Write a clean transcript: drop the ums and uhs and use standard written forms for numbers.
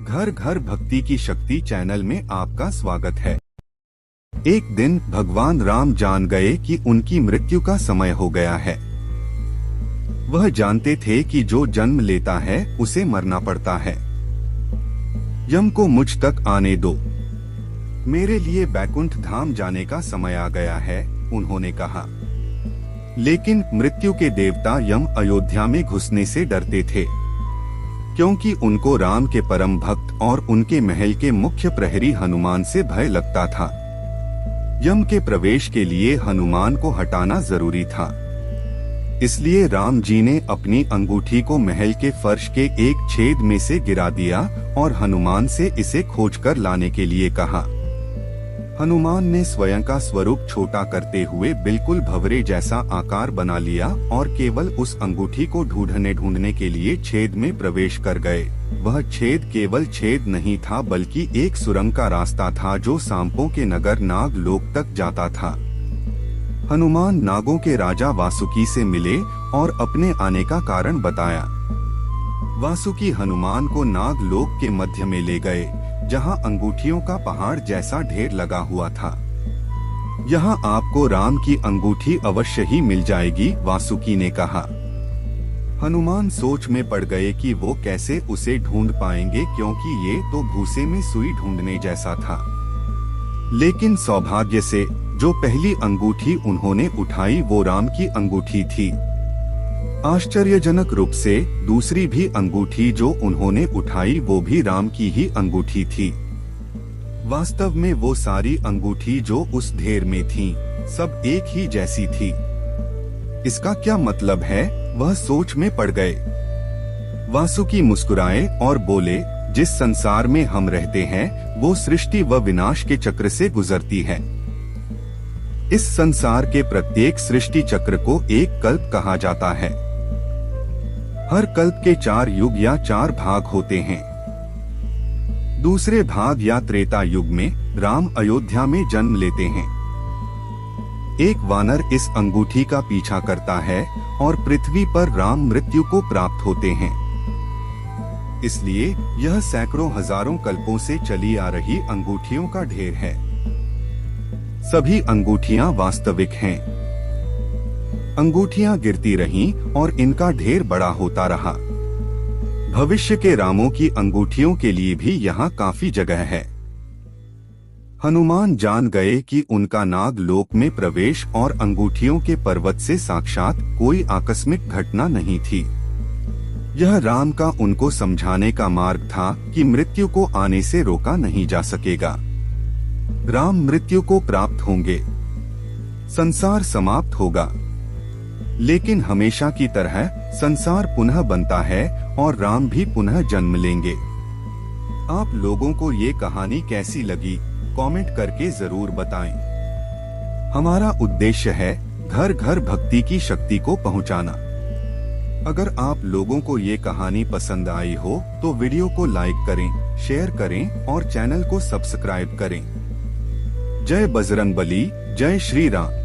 घर घर भक्ति की शक्ति चैनल में आपका स्वागत है। एक दिन भगवान राम जान गए कि उनकी मृत्यु का समय हो गया है। वह जानते थे कि जो जन्म लेता है उसे मरना पड़ता है। यम को मुझ तक आने दो, मेरे लिए बैकुंठ धाम जाने का समय आ गया है, उन्होंने कहा। लेकिन मृत्यु के देवता यम अयोध्या में घुसने से डरते थे, क्योंकि उनको राम के परम भक्त और उनके महल के मुख्य प्रहरी हनुमान से भय लगता था। यम के प्रवेश के लिए हनुमान को हटाना जरूरी था। इसलिए राम जी ने अपनी अंगूठी को महल के फर्श के एक छेद में से गिरा दिया और हनुमान से इसे खोजकर लाने के लिए कहा। हनुमान ने स्वयं का स्वरूप छोटा करते हुए बिल्कुल भंवरे जैसा आकार बना लिया और केवल उस अंगूठी को ढूंढने के लिए छेद में प्रवेश कर गए। वह छेद केवल छेद नहीं था, बल्कि एक सुरंग का रास्ता था जो सांपों के नगर नाग लोक तक जाता था। हनुमान नागों के राजा वासुकी से मिले और अपने आने का कारण बताया। वासुकी हनुमान को नाग लोक के मध्य में ले गए, जहां अंगूठियों का पहाड़ जैसा ढेर लगा हुआ था। यहाँ आपको राम की अंगूठी अवश्य ही मिल जाएगी, वासुकी ने कहा। हनुमान सोच में पड़ गए कि वो कैसे उसे ढूंढ पाएंगे, क्योंकि ये तो भूसे में सुई ढूंढने जैसा था। लेकिन सौभाग्य से जो पहली अंगूठी उन्होंने उठाई वो राम की अंगूठी थी। आश्चर्यजनक रूप से दूसरी भी अंगूठी जो उन्होंने उठाई वो भी राम की ही अंगूठी थी। वास्तव में वो सारी अंगूठी जो उस ढेर में थीं, सब एक ही जैसी थी। इसका क्या मतलब है, वह सोच में पड़ गए। वासुकी मुस्कुराए और बोले, जिस संसार में हम रहते हैं वो सृष्टि व विनाश के चक्र से गुजरती है। इस संसार के प्रत्येक सृष्टि चक्र को एक कल्प कहा जाता है। हर कल्प के 4 युग या 4 भाग होते हैं। दूसरे भाग या त्रेता युग में राम अयोध्या में जन्म लेते हैं। एक वानर इस अंगूठी का पीछा करता है और पृथ्वी पर राम मृत्यु को प्राप्त होते हैं। इसलिए यह सैकड़ों हजारों कल्पों से चली आ रही अंगूठियों का ढेर है। सभी अंगूठियां वास्तविक हैं। अंगूठियां गिरती रहीं और इनका ढेर बड़ा होता रहा। भविष्य के रामों की अंगूठियों के लिए भी यहाँ काफी जगह है। हनुमान जान गए कि उनका नाग लोक में प्रवेश और अंगूठियों के पर्वत से साक्षात कोई आकस्मिक घटना नहीं थी। यह राम का उनको समझाने का मार्ग था कि मृत्यु को आने से रोका नहीं जा सकेगा। राम मृत्यु को प्राप्त होंगे, संसार समाप्त होगा, लेकिन हमेशा की तरह संसार पुनः बनता है और राम भी पुनः जन्म लेंगे। आप लोगों को ये कहानी कैसी लगी, कमेंट करके जरूर बताएं। हमारा उद्देश्य है घर घर भक्ति की शक्ति को पहुंचाना। अगर आप लोगों को ये कहानी पसंद आई हो तो वीडियो को लाइक करें, शेयर करें और चैनल को सब्सक्राइब करें। जय बजरंगबली, जय श्री राम।